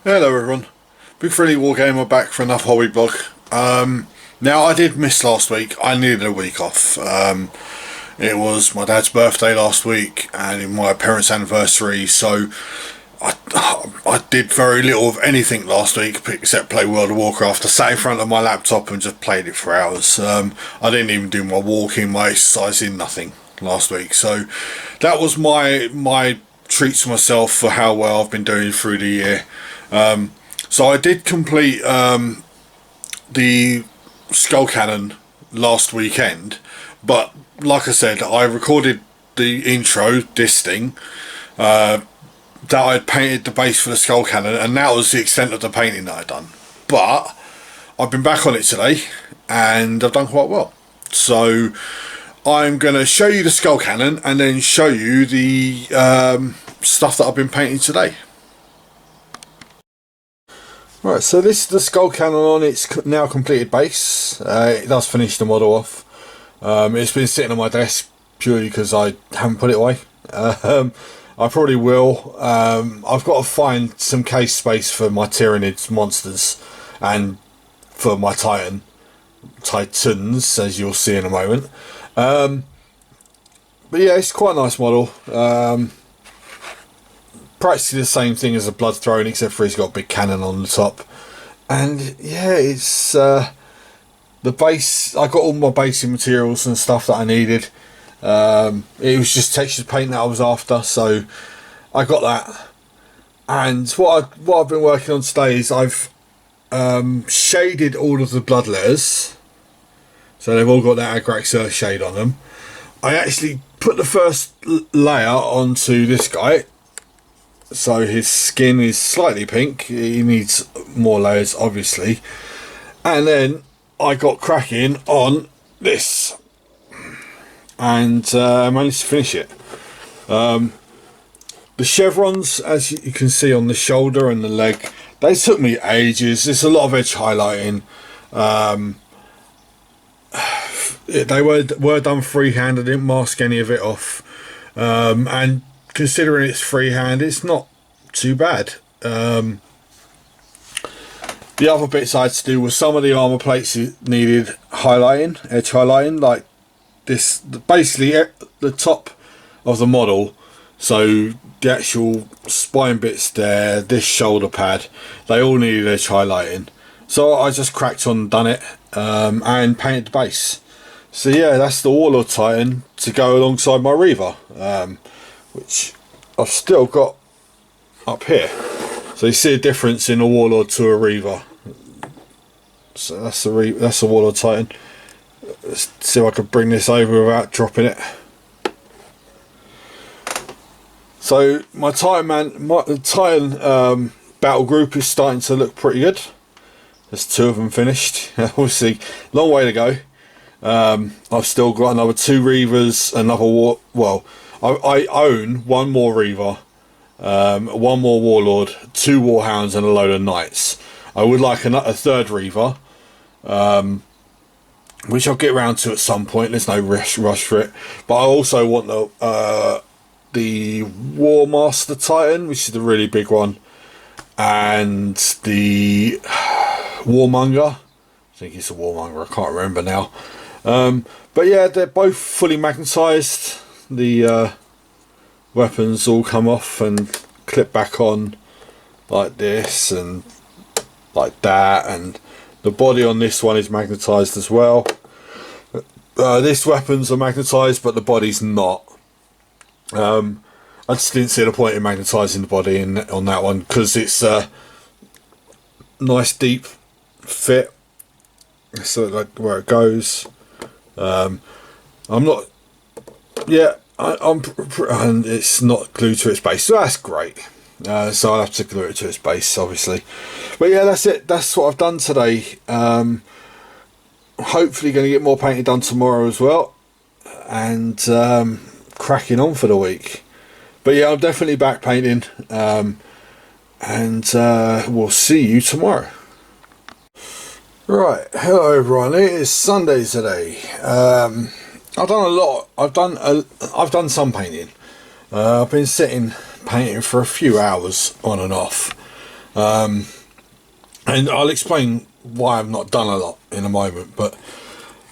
Hello everyone, Big Friendly Wargamer back for another hobby blog. Now I did miss last week. I needed a week off. It was my dad's birthday last week and my parents' anniversary, so I did very little of anything last week except play World of Warcraft. I sat in front of my laptop and just played it for hours. I didn't even do my walking, my exercising, nothing last week. So that was my treat to myself for how well I've been doing through the year. So I did complete the Skull Cannon last weekend, but like I said, I recorded the intro, this thing, that I'd painted the base for the Skull Cannon, and that was the extent of the painting that I'd done. But I've been back on it today, and I've done quite well. So I'm going to show you the Skull Cannon, and then show you the stuff that I've been painting today. Right, so this is the Skull Cannon on its now completed base. It does finish the model off. It's been sitting on my desk purely because I haven't put it away. I probably will. I've got to find some case space for my Tyranids monsters and for my Titans, as you'll see in a moment. But yeah, it's quite a nice model. Practically the same thing as a Blood Throne, except for he's got a big cannon on the top. And yeah, it's the base. I got all my basing materials and stuff that I needed. It was just textured paint that I was after, so I got that. And what I've been working on today is I've shaded all of the blood letters, so they've all got that Agrax shade on them. I actually put the first layer onto this guy. So his skin is slightly pink. He needs more layers, obviously. And then I got cracking on this and managed to finish it. The chevrons, as you can see on the shoulder and the leg, they took me ages. There's a lot of edge highlighting. They were done freehand. I didn't mask any of it off. And considering it's freehand, it's not too bad. The other bits I had to do was some of the armor plates needed highlighting, edge highlighting, like this, basically the top of the model. So the actual spine bits there, this shoulder pad, they all needed edge highlighting. So I just cracked on and done it, and painted the base. So yeah, that's the Warlord Titan to go alongside my Reaver, which I've still got up here. So you see a difference in a Warlord to a Reaver. So that's a Warlord Titan. Let's see if I can bring this over without dropping it. So my Titan battle group is starting to look pretty good. There's two of them finished. Obviously, long way to go. I've still got another two Reavers, I own one more Reaver, one more Warlord, two Warhounds and a load of Knights. I would like a third Reaver, which I'll get around to at some point. There's no rush for it. But I also want the War Master Titan, which is the really big one, and the Warmonger. I think it's a Warmonger, I can't remember now. But yeah, they're both fully magnetised. The weapons all come off and clip back on like this and like that, and the body on this one is magnetised as well. This weapons are magnetised, but the body's not. I just didn't see the point in magnetising the body on that one, because it's a nice deep fit. So like where it goes. I'm not. Yeah, and it's not glued to its base, so that's great. So I'll have to glue it to its base, obviously. But yeah, that's it. That's what I've done today. Hopefully going to get more painting done tomorrow as well, and cracking on for the week. But yeah, I'm definitely back painting, and we'll see you tomorrow. Right, hello everyone. It is Sunday today. I've done a lot. I've done some painting. I've been sitting painting for a few hours on and off. And I'll explain why I've not done a lot in a moment. But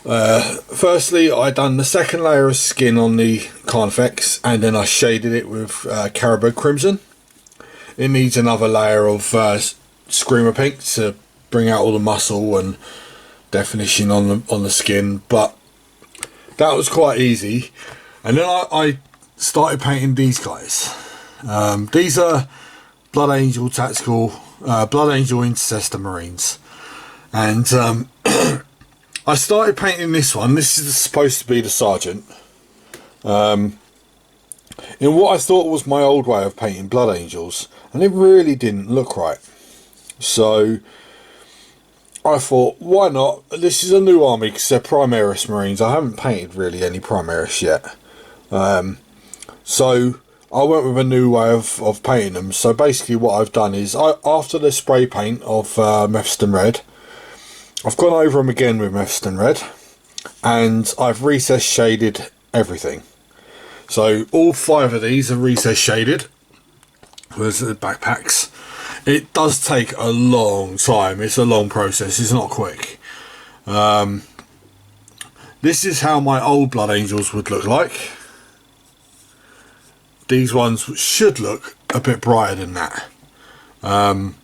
firstly, I done the second layer of skin on the Carnifex, and then I shaded it with Caribou Crimson. It needs another layer of Screamer Pink to bring out all the muscle and definition on the skin, but that was quite easy. And then I started painting these guys. These are Blood Angel Tactical, Blood Angel Intercessor Marines, and I started painting this one. This is supposed to be the Sergeant, in what I thought was my old way of painting Blood Angels, and it really didn't look right. So I thought, why not? This is a new army because they're Primaris Marines. I haven't painted really any Primaris yet. So I went with a new way of painting them. So basically what I've done is, after the spray paint of Mephiston Red, I've gone over them again with Mephiston Red, and I've recess shaded everything. So all 5 of these are recess shaded. There's the backpacks. It does take a long time. It's a long process. It's not quick. This is how my old Blood Angels would look like. These ones should look a bit brighter than that. But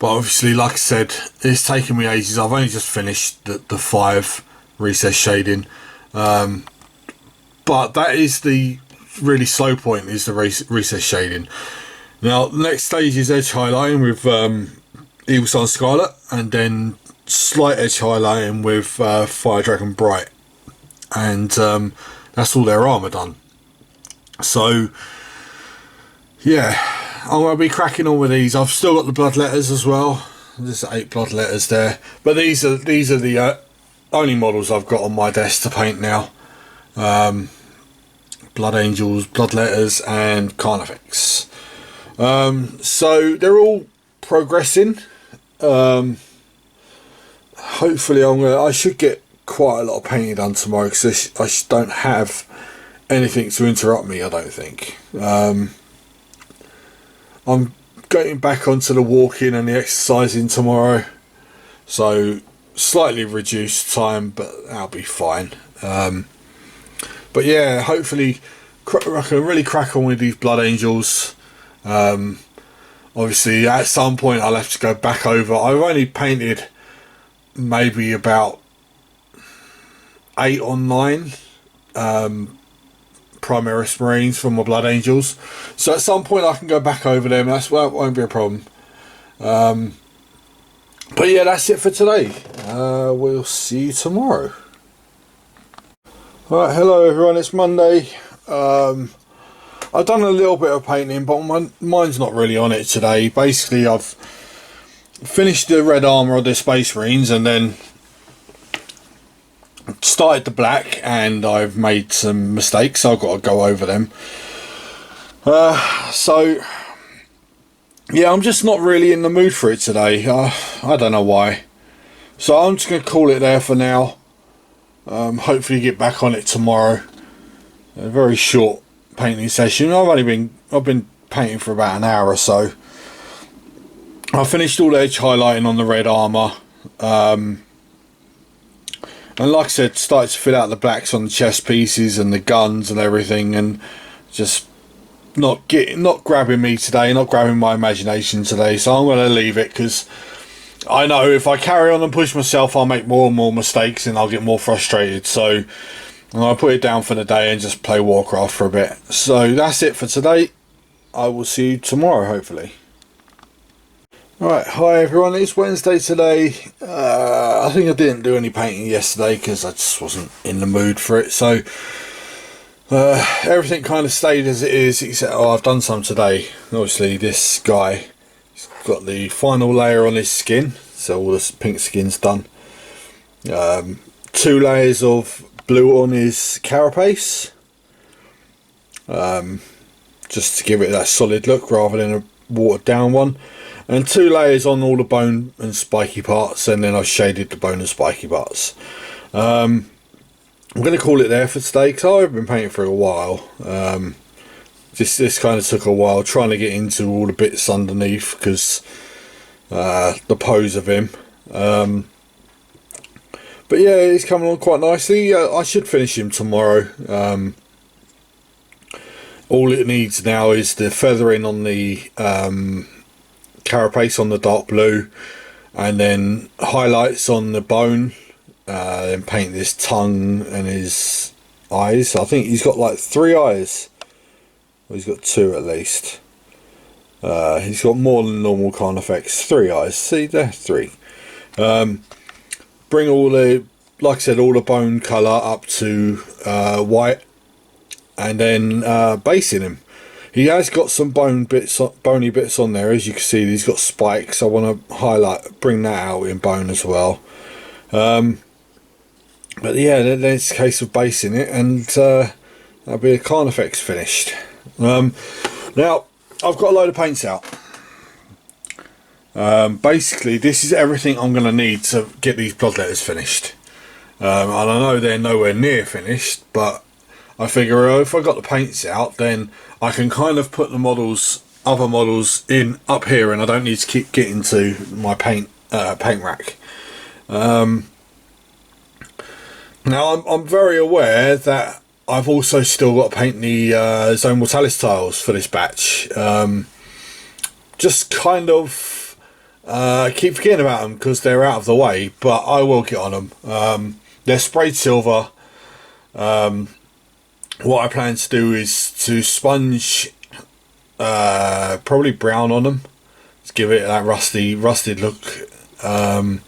obviously, like I said, it's taken me ages. I've only just finished the 5 recess shading. But that is the really slow point, is the recess shading. Now, the next stage is edge highlighting with Evil Sun Scarlet, and then slight edge highlighting with Fire Dragon Bright. And that's all their armour done. So, yeah, I'm going to be cracking on with these. I've still got the blood letters as well. There's 8 blood letters there. But these are the only models I've got on my desk to paint now. Blood Angels, blood letters, and Carnifex. So they're all progressing. Hopefully I should get quite a lot of painting done tomorrow, because I don't have anything to interrupt me, I don't think. I'm getting back onto the walking and the exercising tomorrow, so slightly reduced time, but that'll be fine. But yeah, hopefully I can really crack on with these Blood Angels. Obviously at some point I'll have to go back over. I've only painted maybe about 8 or 9 Primaris Marines from my Blood Angels, so at some point I can go back over them. That won't be a problem. But yeah, that's it for today. We'll see you tomorrow. Right, hello everyone, it's Monday. I've done a little bit of painting, but my mind's not really on it today. Basically, I've finished the red armour of the Space Marines, and then started the black, and I've made some mistakes, so I've got to go over them. So yeah, I'm just not really in the mood for it today. I don't know why. So I'm just going to call it there for now. Hopefully get back on it tomorrow. A very short painting session. I've been painting for about an hour or so. I finished all the edge highlighting on the red armour. And like I said, started to fill out the blacks on the chest pieces and the guns and everything, and just not grabbing me today, not grabbing my imagination today. So I'm going to leave it, because I know if I carry on and push myself, I'll make more and more mistakes and I'll get more frustrated. So I'll put it down for the day and just play Warcraft for a bit. So that's it for today. I will see you tomorrow, hopefully. Right, hi everyone, it's Wednesday today. I think I didn't do any painting yesterday because I just wasn't in the mood for it. So everything kind of stayed as it is, except I've done some today. Obviously this guy, he's got the final layer on his skin, so all this pink skin's done. 2 layers of blue on his carapace, just to give it that solid look rather than a watered down one, and 2 layers on all the bone and spiky parts, and then I shaded the bone and spiky parts. I'm going to call it there for today, because I've been painting for a while. this kind of took a while trying to get into all the bits underneath because the pose of him. But yeah, he's coming on quite nicely. I should finish him tomorrow. All it needs now is the feathering on the carapace on the dark blue, and then highlights on the bone, then paint his tongue and his eyes. I think he's got like 3 eyes. Well, he's got 2 at least. He's got more than normal Carnifex. 3 eyes. See there? 3. Bring all the, like I said, all the bone colour up to white, and then basing him. He has got some bony bits on there, as you can see. He's got spikes. I want to bring that out in bone as well. But yeah, then it's a case of basing it, and that'll be a Carnifex finished. Now I've got a load of paints out. Basically, this is everything I'm going to need to get these bloodletters finished. And I know they're nowhere near finished, but I figure if I got the paints out, then I can kind of put the other models in up here, and I don't need to keep getting to my paint rack. Now I'm very aware that I've also still got to paint the Zone Mortalis tiles for this batch. Just kind of keep forgetting about them because they're out of the way, but I will get on them. They're sprayed silver. What I plan to do is to sponge probably brown on them to give it that rusted look, and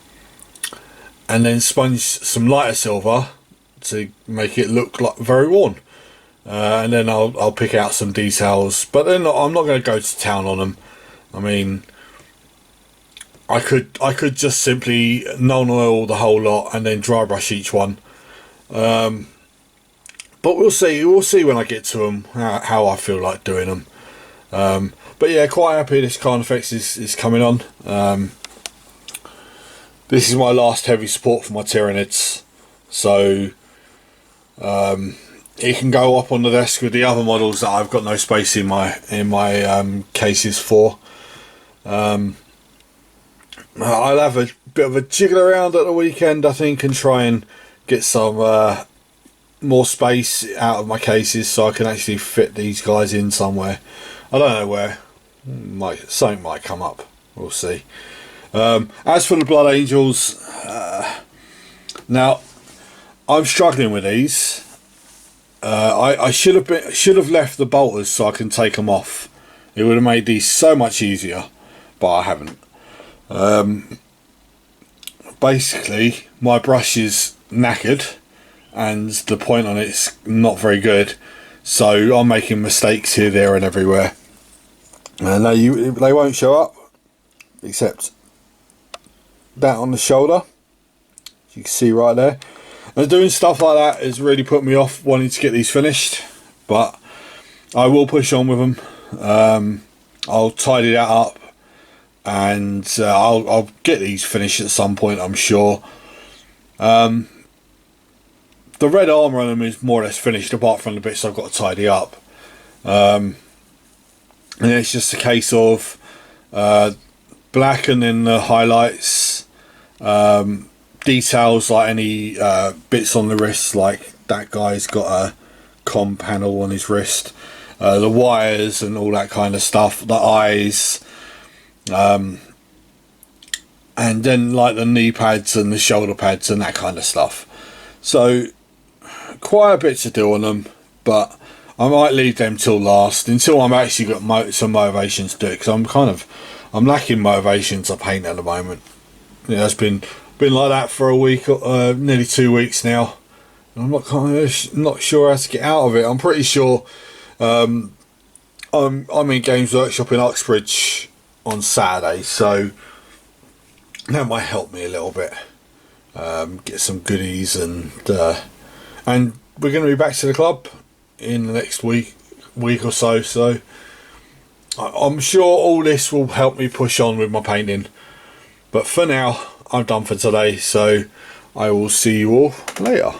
then sponge some lighter silver to make it look like very worn, and then I'll pick out some details, but then I'm not going to go to town on them. I mean, I could just simply non-oil the whole lot and then dry brush each one, but we'll see when I get to them how I feel like doing them. But yeah, quite happy this Carnifex is coming on. This is my last heavy support for my Tyranids, so it can go up on the desk with the other models that I've got no space in my cases for. I'll have a bit of a jiggle around at the weekend, I think, and try and get some more space out of my cases so I can actually fit these guys in somewhere. I don't know where. Something might come up. We'll see. As for the Blood Angels, now I'm struggling with these. I should have left the bolters so I can take them off. It would have made these so much easier, but I haven't. Basically, my brush is knackered and the point on it's not very good, so I'm making mistakes here, there and everywhere, and they won't show up except that on the shoulder, you can see right there. And doing stuff like that has really put me off wanting to get these finished, but I will push on with them. I'll tidy that up, and I'll get these finished at some point, I'm sure. The red armour on them is more or less finished, apart from the bits I've got to tidy up. And it's just a case of blackening the highlights, details like any bits on the wrist, like that guy's got a comm panel on his wrist, the wires and all that kind of stuff, the eyes, and then like the knee pads and the shoulder pads and that kind of stuff. So quite a bit to do on them, but I might leave them till last, until I'm actually got some motivation to do it, because I'm lacking motivation to paint at the moment. Yeah, it's been like that for a week, nearly 2 weeks now. I'm not sure how to get out of it. I'm pretty sure I'm in Games Workshop in Uxbridge on Saturday, so that might help me a little bit. Get some goodies, and we're going to be back to the club in the next week or so. So I'm sure all this will help me push on with my painting. But for now, I'm done for today, so I will see you all later.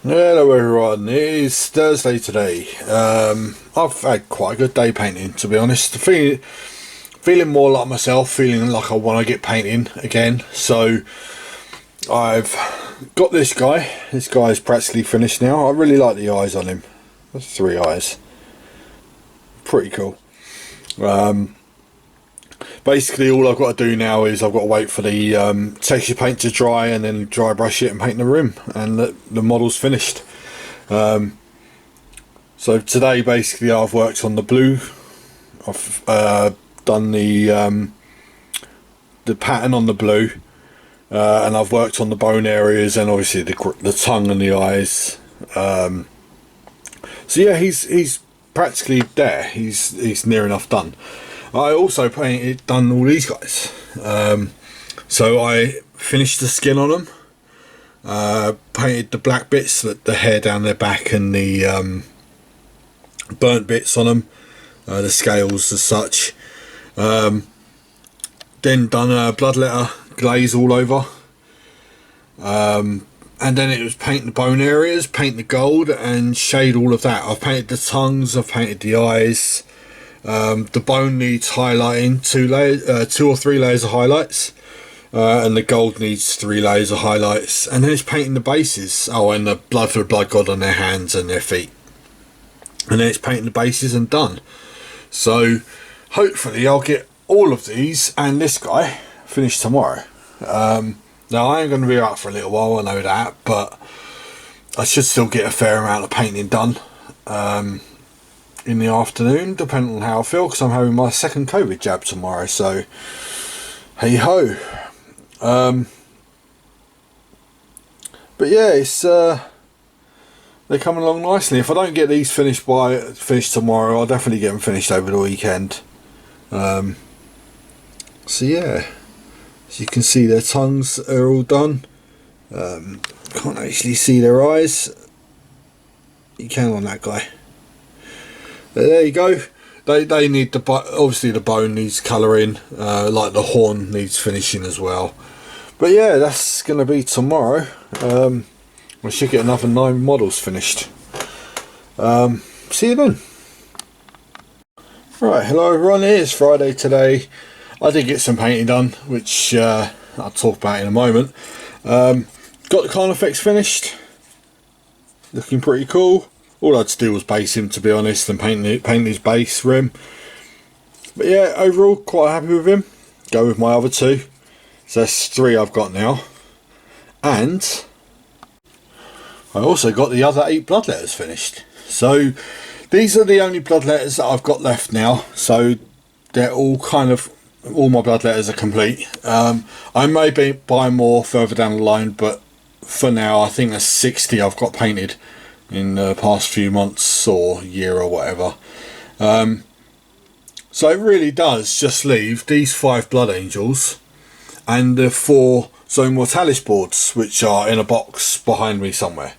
Hello everyone, it is Thursday today. I've had quite a good day painting, to be honest. Feeling more like myself, feeling like I want to get painting again. So I've got this guy. This guy is practically finished now. I really like the eyes on him. That's 3 eyes. Pretty cool. Basically all I've got to do now is I've got to wait for the texture paint to dry and then dry brush it and paint the rim, and the model's finished. So today basically I've worked on the blue. I've done the pattern on the blue, and I've worked on the bone areas and obviously the tongue and the eyes. So yeah, he's practically there. He's near enough done. I also done all these guys. So I finished the skin on them, painted the black bits, the hair down their back, and the burnt bits on them, the scales as such. Then done a bloodletter glaze all over, and then it was paint the bone areas, paint the gold, and shade all of that. I've painted the tongues, I've painted the eyes. The bone needs highlighting, 2 or 3 layers of highlights, and the gold needs 3 layers of highlights, and then it's painting the bases. Oh, and the blood for the blood god on their hands and their feet, and then it's painting the bases and done. So hopefully I'll get all of these and this guy finished tomorrow. Now I am going to be out for a little while, I know that, but I should still get a fair amount of painting done in the afternoon, depending on how I feel, because I'm having my second COVID jab tomorrow, so hey ho. But yeah, it's they're coming along nicely. If I don't get these finished tomorrow, I'll definitely get them finished over the weekend. So yeah, as you can see, their tongues are all done. Can't actually see their eyes. You can on that guy. There you go. They need obviously the bone needs colouring, like the horn needs finishing as well. But yeah, that's going to be tomorrow. We should get another 9 models finished. See you then. Right, hello everyone, it is Friday today. I did get some painting done, which I'll talk about in a moment. Got the Carnifex finished. Looking pretty cool. All I had to do was base him, to be honest, and paint his base rim. But yeah, overall quite happy with him. Go with my other 2. So that's 3 I've got now. And I also got the other 8 bloodletters finished. So these are the only bloodletters that I've got left now. So they're all all my bloodletters are complete. I may buy more further down the line, but for now I think there's 60 I've got painted in the past few months or year or whatever. So it really does just leave these 5 blood angels and the 4 Zone Mortalis boards, which are in a box behind me somewhere.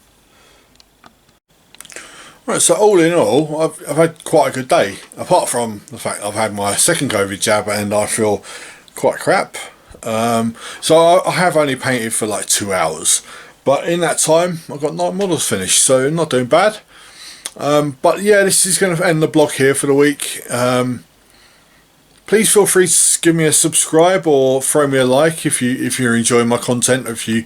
Right, so all in all, I've had quite a good day, apart from the fact I've had my second COVID jab and I feel quite crap. So I have only painted for like 2 hours, but in that time I've got 9 models finished, so not doing bad. But yeah, this is going to end the blog here for the week. Please feel free to give me a subscribe or throw me a like if you're enjoying my content. If you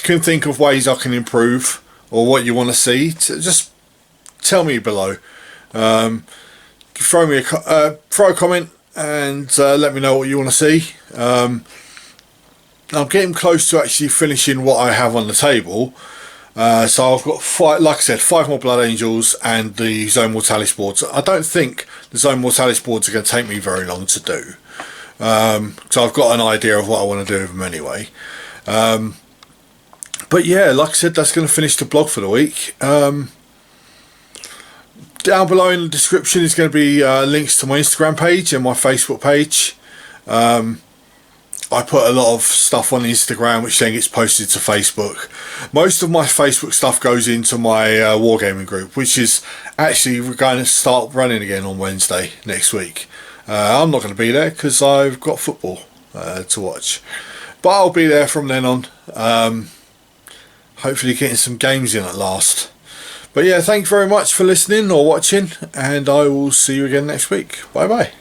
can think of ways I can improve or what you want to see, just tell me below. Throw a comment and let me know what you want to see. I'm getting close to actually finishing what I have on the table. So I've got 5, like I said, 5 more Blood Angels and the Zone Mortalis boards. I don't think the Zone Mortalis boards are going to take me very long to do. So I've got an idea of what I want to do with them anyway. But yeah, like I said, that's going to finish the blog for the week. Down below in the description is going to be links to my Instagram page and my Facebook page. I put a lot of stuff on Instagram which then gets posted to Facebook. Most of my Facebook stuff goes into my wargaming group, which is actually going to start running again on Wednesday next week. I'm not going to be there because I've got football to watch, but I'll be there from then on. hopefully getting some games in at last. But yeah, thank you very much for listening or watching, and I will see you again next week. Bye bye.